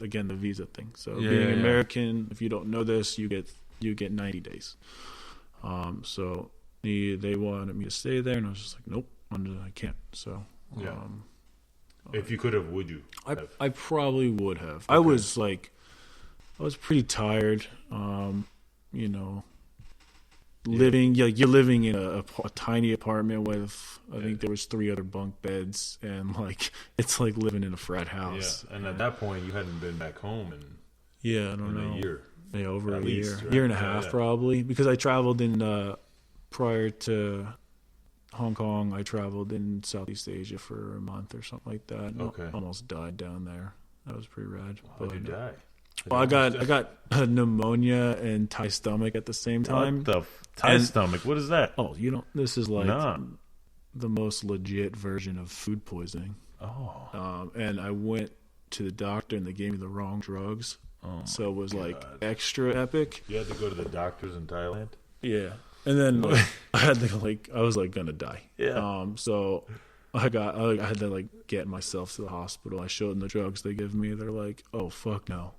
again, the visa thing. So being American, if you don't know this, you get 90 days. So they wanted me to stay there, and I was just like, nope, I can't. So if you could have, would you? I probably would have. Okay. I was pretty tired. You're living in a tiny apartment with I think there was 3 other bunk beds, and it's like living in a frat house. Yeah, and at that point you hadn't been back home in I don't know, a year. Yeah, over at a least, year and a half probably, because I traveled in prior to Hong Kong. I traveled in Southeast Asia for a month or something like that. Okay, almost died down there. That was pretty rad. How'd you die? Well, I got pneumonia and Thai stomach at the same time. What the Thai stomach? What is that? Oh, this is the most legit version of food poisoning. Oh. And I went to the doctor and they gave me the wrong drugs. Oh, so it was extra epic. You had to go to the doctors in Thailand? Yeah. And then I had to I was gonna die. Yeah. So I had to get myself to the hospital. I showed them the drugs they give me. They're like, "Oh fuck no!"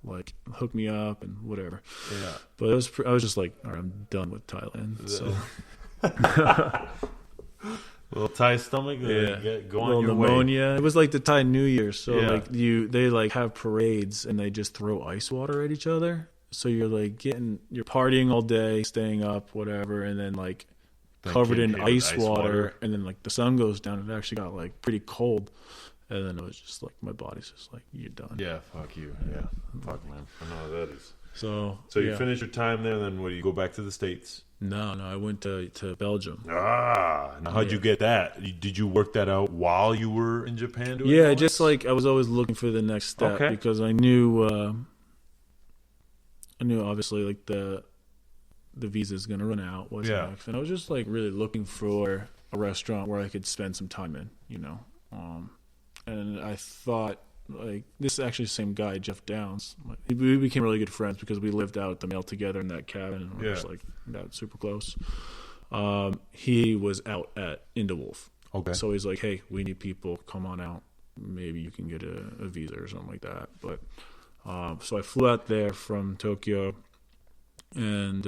Hook me up and whatever. Yeah. But I was just like, "All right, I'm done with Thailand." So. Little Thai stomach. Go on your pneumonia. way. It was like the Thai New Year. So they have parades and they just throw ice water at each other. So you're you're partying all day, staying up, whatever, and then covered in ice water, and then the sun goes down. It actually got pretty cold, and then it was just my body's just you're done. Yeah, fuck you. Yeah, fuck man. I know what that is. So you finish your time there, then what? Do you go back to the States? No, I went to Belgium. Now how'd you get that? Did you work that out while you were in Japan doing Yeah, just I was always looking for the next step because I knew obviously the visa's gonna run out. What's next? And I was just really looking for a restaurant where I could spend some time in, and I thought this is actually the same guy, Jeff Downs. We became really good friends because we lived out at the mail together in that cabin, and we were just that super close. He was out at Indewolf. Okay. So he's like, "Hey, we need people. Come on out. Maybe you can get a visa or something like that." But so I flew out there from Tokyo and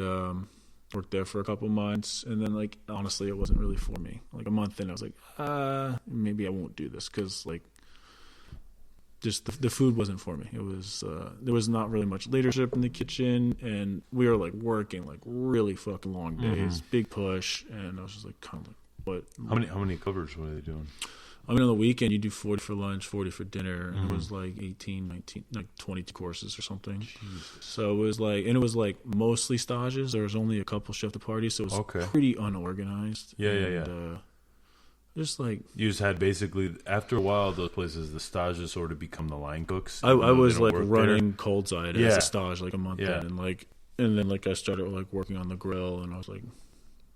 worked there for a couple months, and then honestly, it wasn't really for me. A month in, I was like, maybe I won't do this because just the food wasn't for me. It was there was not really much leadership in the kitchen, and we were working really fucking long days, big push, and I was just what? How many covers were they doing? On the weekend you do 40 for lunch, 40 for dinner, and it was 18, 19, 22 courses or something. Jesus. So it was and it was mostly stages. There was only a couple chef de party, so it was pretty unorganized. Yeah. Just you just had basically after a while those places the stages sort of become the line cooks. I was running cold side as a stage a month in, and then I started working on the grill, and I was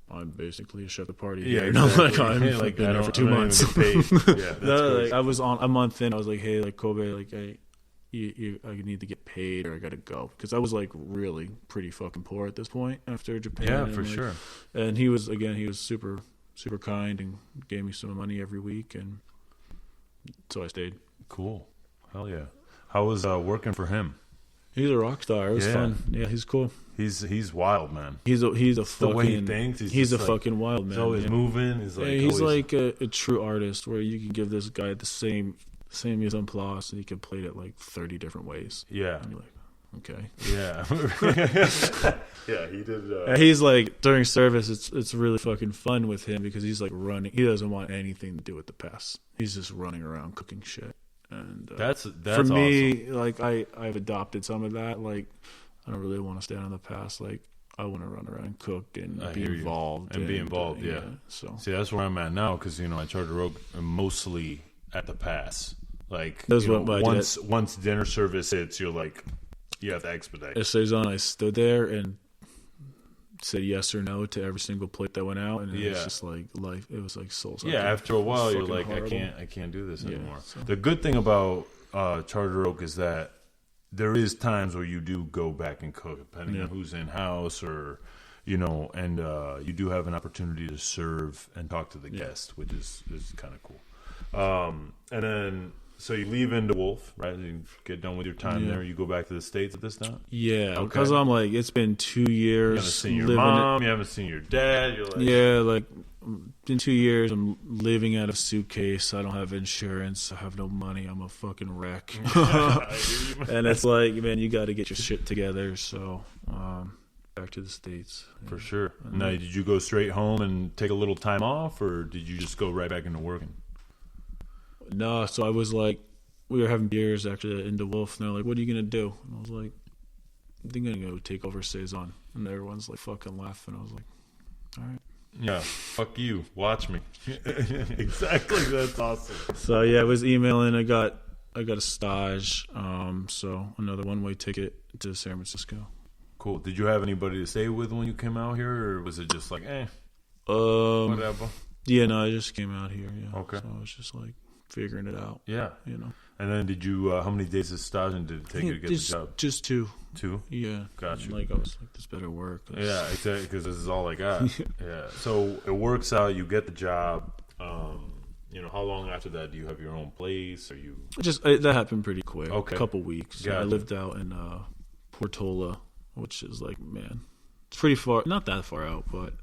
I'm basically a chef de party. Yeah, exactly. I'm been there for 2 months. I was on a month in. I was hey, Kobe, I need to get paid or I gotta go because I was really pretty fucking poor at this point after Japan. Yeah, for sure. And he was super super kind and gave me some money every week, and so I stayed. Cool. Hell yeah. How was working for him? He's a rock star. It was fun. Yeah, he's cool. He's wild, man. He's a fucking. The way he thinks, he's a fucking wild man. He's always moving. He's a true artist where you can give this guy the same mise en place, and he can play it 30 different ways. Yeah. And you're okay. Yeah. Yeah, he did. And he's during service, it's really fucking fun with him because he's running. He doesn't want anything to do with the past. He's just running around cooking shit. And that's for me, awesome. I've adopted some of that. I don't really want to stay on the past. I want to run around, cook, and be involved. And be involved, yeah. So see, that's where I'm at now because I Charter Rogue mostly at the pass. Once dinner service hits, you're you have to expedite. As Saison, I stood there and said yes or no to every single plate that went out, and it was just life. It was soul sucking. Yeah, after a while, you're horrible. I can't do this anymore. So. The good thing about Charter Oak is that there is times where you do go back and cook, depending on who's in house or and you do have an opportunity to serve and talk to the guest, which is kind of cool. And then So you leave into Wolf, right? You get done with your time there. You go back to the States at this time? Yeah, because I'm like, it's been 2 years. You haven't seen your mom. You haven't seen your dad. You're like, yeah, like, in 2 years, I'm living out of a suitcase. I don't have insurance. I have no money. I'm a fucking wreck. And it's like, man, you got to get your shit together. So, back to the States. For sure. Now, did you go straight home and take a little time off, or did you just go right back into working? No, so I was like, we were having beers actually in the Wolf, and they're like, what are you going to do? And I was like, I think I'm going to go take over Saison. And everyone's like fucking laughing. I was like, all right. Yeah, fuck you. Watch me. Exactly. That's awesome. So yeah, I was emailing. I got a stage. So another one-way ticket to San Francisco. Cool. Did you have anybody to stay with when you came out here, or was it just like, whatever? Yeah, no, I just came out here. Yeah. Okay. So I was just like figuring it out. Yeah. You know. And then did you? How many days of staging did it take you to get the job? Just 2. 2? Yeah. Got you. Like, I was like, this better work. Yeah, exactly, because this is all I got. Yeah. So it works out. You get the job. How long after that do you have your own place? Or you? That happened pretty quick. Okay. A couple weeks. Gotcha. I lived out in Portola, which is like, man, it's pretty far. Not that far out, but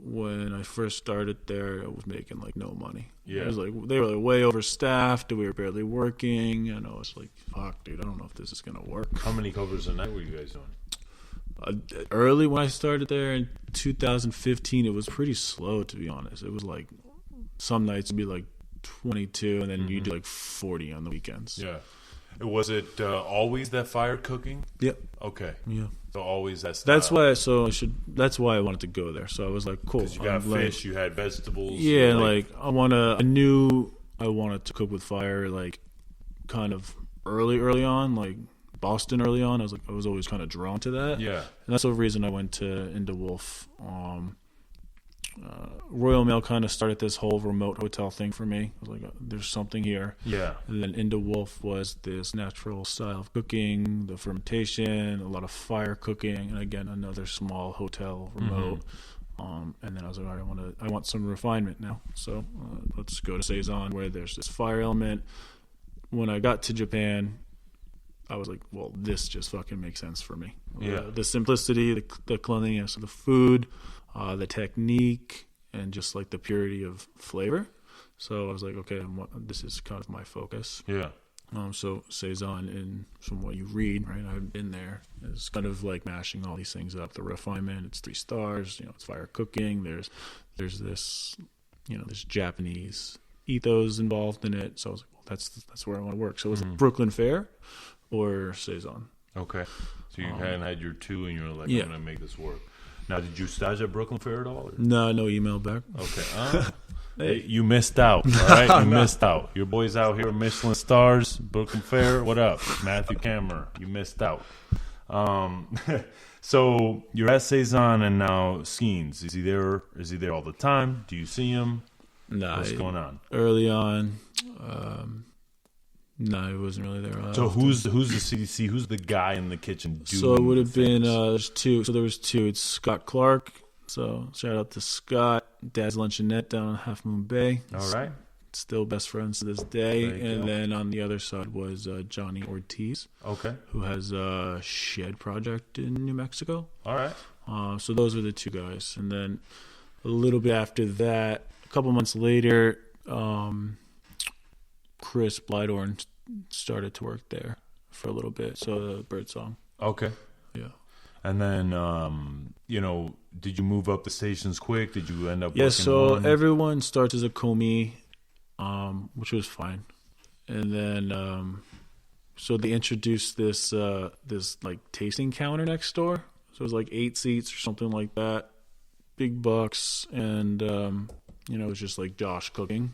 when I first started there, I was making like no money. Yeah. It was like they were like way overstaffed. We were barely working, and I was like, "Fuck, dude, I don't know if this is gonna work." How many covers a night were you guys doing? Early when I started there in 2015, it was pretty slow, to be honest. It was like some nights it'd be like 22, and then you do like 40 on the weekends. Yeah. Was it always that fire cooking? Yep. Okay. Yeah. So always that style. That's why I wanted to go there. So I was like, cool. Because you got fish, you had vegetables. Yeah, like I knew I wanted to cook with fire, like kind of early on, like Boston early on. I was always kind of drawn to that. Yeah. And that's the reason I went into Wolf. Royal Mail kind of started this whole remote hotel thing for me. I was like, there's something here. Yeah. And then Into Wolf was this natural style of cooking, the fermentation, a lot of fire cooking, and again, another small hotel remote. And then I was like, all right, I want some refinement now. So let's go to Saison where there's this fire element. When I got to Japan, I was like, well, this just fucking makes sense for me. Yeah. The simplicity, the cleanliness of the food, the technique, and just like the purity of flavor. So I was like, okay, this is kind of my focus. Yeah. So Saison, and from what you read, right, I've been there. It's kind of like mashing all these things up. The refinement, it's 3 stars. It's fire cooking. There's this, this Japanese ethos involved in it. So I was like, well, that's where I want to work. So it was Brooklyn Fare or Saison. Okay. So you hadn't had your 2, and you're like, yeah. I'm gonna make this work. Now, did you stage at Brooklyn Fare at all? Or? No email back. Okay. Hey, you missed out, all right? You missed out. Your boys out here, Michelin stars, Brooklyn Fare. What up? Matthew Kammerer. You missed out. So you're at Saison, and now Skeens. Is he there? Is he there all the time? Do you see him? Nah. What's going on? Early on, no, he wasn't really there. So who's the CDC? Who's the guy in the kitchen doing So it would have been things? 2. So there was 2. It's Scott Clark. So shout out to Scott. Dad's Luncheonette down on Half Moon Bay. All right. Still best friends to this day. And then on the other side was Johnny Ortiz. Okay. Who has a shed project in New Mexico. All right. So those are the 2 guys. And then a little bit after that, a couple months later, Chris Blydorn started to work there for a little bit. So the Birdsong. Okay. Yeah. And then, did you move up the stations quick? Did you end up? Yeah. So everyone starts as a commis, which was fine. And then, so they introduced this like tasting counter next door. So it was like 8 seats or something like that. Big bucks. And, it was just like Josh cooking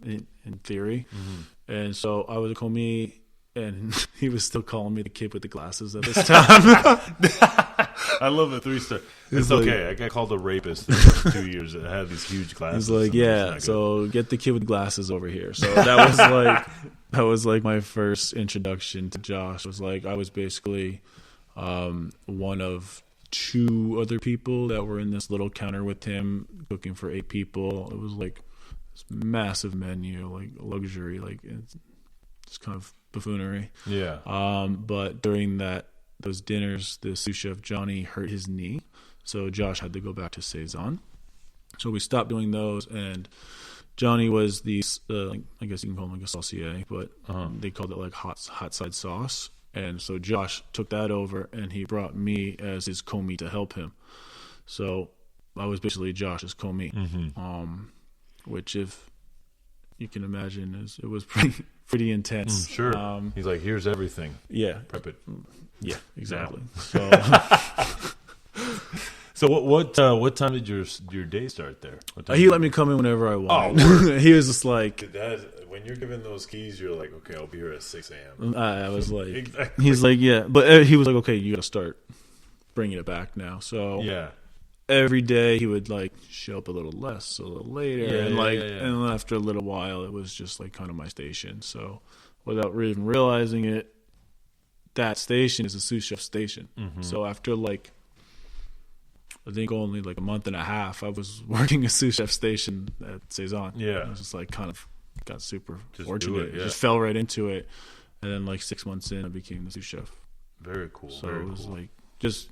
in theory. And so I was a commis, and he was still calling me the kid with the glasses at this time. I love the 3-star. It's okay. I got called a rapist for 2 years. I had these huge glasses. He's like, yeah, so get the kid with glasses over here. So that was like my first introduction to Josh. It was like I was basically one of 2 other people that were in this little counter with him cooking for 8 people. It was like this massive menu, like luxury, like it's kind of buffoonery. Yeah. But during those dinners, the sous chef Johnny hurt his knee, so Josh had to go back to Saison. So we stopped doing those, and Johnny was the I guess you can call him like a saucier, but they called it like hot side sauce. And so Josh took that over, and he brought me as his commis to help him. So I was basically Josh's commis, which, if you can imagine, it was pretty intense. Sure. He's like, here's everything. Yeah. Prep it. Yeah, exactly. Now. So what time did your day start there? He let me come in whenever I wanted. Oh, he was just like, when you're given those keys, you're like, okay, I'll be here at 6 a.m. I was like, exactly. He's like, yeah, but he was like, okay, you got to start bringing it back now. So yeah, every day he would like show up a little less, a little later, and and after a little while, it was just like kind of my station. So without even realizing it, that station is a sous chef station. So after like, I think only like a month and a half, I was working a sous chef station at Saison. Yeah. I was just like kind of got super Just fortunate. do it, Just fell right into it. And then like 6 months in, I became the sous chef. Very cool. So very it was cool. like just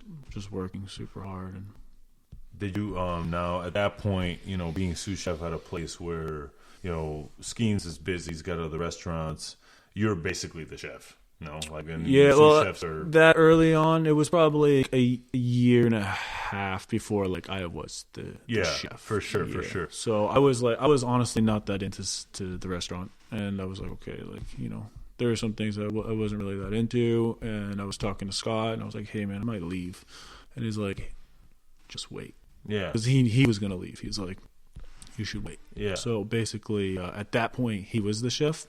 working super hard. And did you now at that point, being sous chef at a place where Skeens is busy, he's got other restaurants, you're basically the chef. No, like sous chefs are that early on. It was probably a year and a half before like I was the chef. For sure. So I was honestly not that into the restaurant, and I was like, okay, like there are some things that I wasn't really that into, and I was talking to Scott, and I was like, hey man, I might leave, and he's like, just wait, because he was gonna leave. He's like, you should wait. Yeah. So basically, at that point, he was the chef,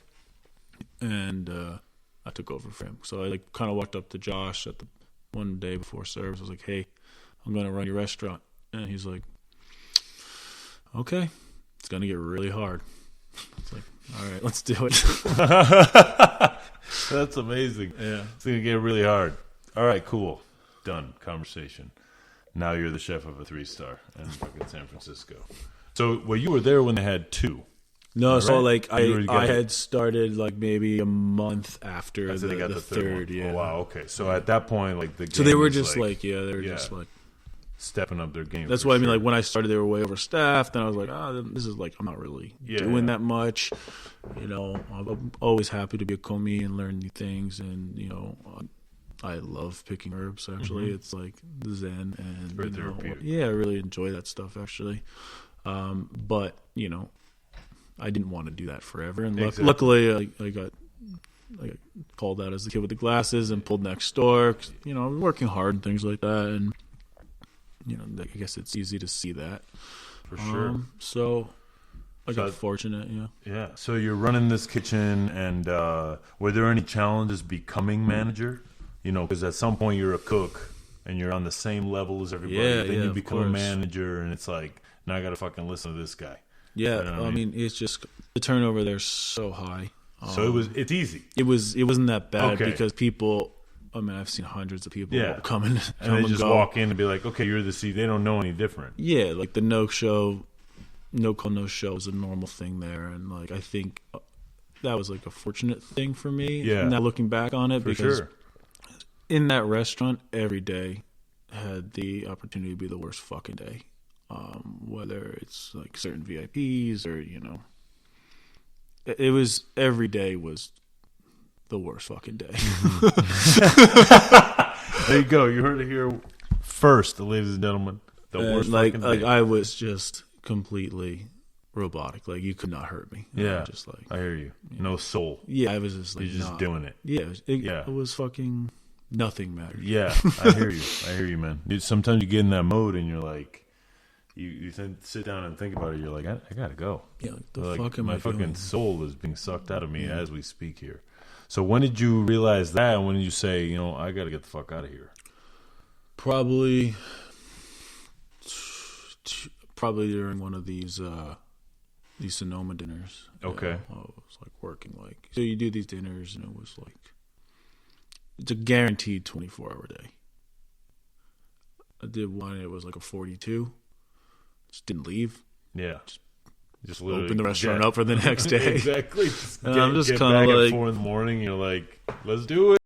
and I took over for him. So I like kind of walked up to Josh at the one day before service. I was like, hey, I'm going to run your restaurant. And he's like, okay, it's going to get really hard. It's like, all right, let's do it. That's amazing. Yeah. It's going to get really hard. All right, cool. Done. Conversation. Now you're the chef of a 3-star in fucking San Francisco. So, you were there when they had 2. No, right? so like I had started like maybe a month after they got the third. one. Yeah. Oh, wow. Okay. So at that point, like the game so they were was just like they were just like stepping up their game. That's why I mean, like when I started, they were way overstaffed, and I was like, this is like I'm not really doing that much. I'm always happy to be a commis and learn new things, and I love picking herbs. Actually, it's like the zen, and very therapeutic. I really enjoy that stuff actually. But I didn't want to do that forever, and luckily I got called out as the kid with the glasses and pulled next door. 'Cause, I'm working hard and things like that, and I guess it's easy to see that for sure. So I got fortunate, Yeah. So you're running this kitchen, and were there any challenges becoming manager? Because at some point you're a cook and you're on the same level as everybody. Then you become a manager, and it's like, now I got to fucking listen to this guy. Yeah, I mean, it's just the turnover there's so high. So it's easy. It wasn't that bad because people. I mean, I've seen hundreds of people come and they just go. walk in and be like, "Okay, you're the C." They don't know any different. Yeah, like the no show is a normal thing there, and like I think that was like a fortunate thing for me. Yeah, now looking back on it, because sure. In that restaurant, every day had the opportunity to be the worst fucking day. Whether it's like certain VIPs or it was every day was the worst fucking day. There you go. You heard it here first, ladies and gentlemen. The worst fucking day. Like I was just completely robotic. Like you could not hurt me. Yeah, just like I hear you. No soul. Yeah, I was just like you're just doing it. Yeah, it was fucking nothing mattered. Yeah, I hear you, man. Sometimes you get in that mode and you're like. You sit down and think about it. You're like, I gotta go. Yeah, fuck am my I fucking doing? soul is being sucked out of me as we speak here. So when did you realize that? And when did you say, I gotta get the fuck out of here? Probably during one of these Sonoma dinners. Okay, I was like working so you do these dinners and it was like it's a guaranteed 24-hour day. I did one. It was like a 42. Just didn't leave. Yeah. Just Just open the restaurant up for the next day. Exactly. And I'm just get kind back of at like, 4 in the morning. You're like, let's do it.